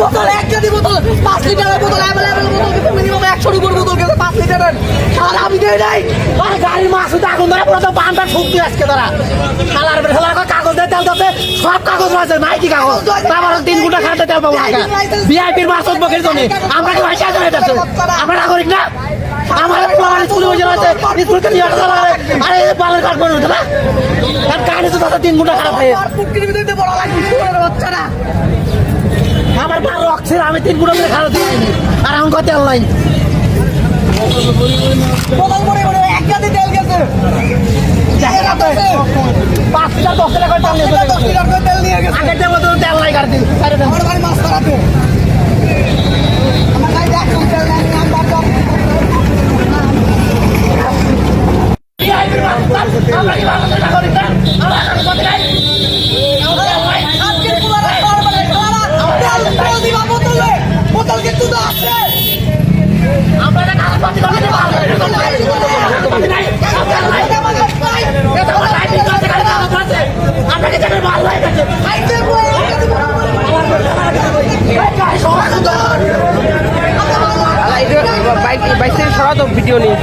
বোতল 1 কেজি বোতল 5 লিটারের বোতল অ্যাভেলেবল বোতল কিন্তু মিনিমাম 100 উপর বোতল কিন্তু 5 লিটারের আর আমি দেই নাই আর গাড়ি মাসুদ আগুন ধরে পুরো বানটা ঠুকতে আজকে তারা খালার ফেলার কাগজ দিয়ে তেল দিতে সব কাগজ আছে নাই কি কাগজ তারপর 3 ঘন্টা খাতে তেল পাবো টাকা ভিআইপির মাসুদ বকের জন্য আমরা কি ভাষা জানা যাচ্ছে আমরা নাগরিক না আমার স্কুলে বসে আছে স্কুলকে নিয়ে আসা আরে পালের কাট করে উঠে না তার গাড়ি তো দাদা 3 ঘন্টা খারাপ হয়ে বাচ্চারা আমার পা রক্সের আমি 3 ঘন্টা ধরে খারাপ দিইনি আর এখন কত তেল নাই বোতল পরে পরে 1 কেজি তেল গেছে 5 লিটার 10 টাকা তেল নিয়ে 10 লিটার তেল নিয়ে গেছে আগে তেল তো তেল নাই গাড়ি সাইডে আমার গাড়ি মাছ খারাপে আমার গাড়ি একদম তেল নাই আমরা আমরা কি বাংলাদেশ নাগরিক না আমরা কত নাই আজকে পুরো পারবে না দিবা বোতলে বোতল কিন্তু তো আছে আমরা না কাগজপত্র করতে পারবো নাই এটা আমার লাইফ আছে কাগজ আছে আমরা কি জানেন মাল হয়ে গেছে আইতে বাইক বাইক সরা তো ভিডিও নেই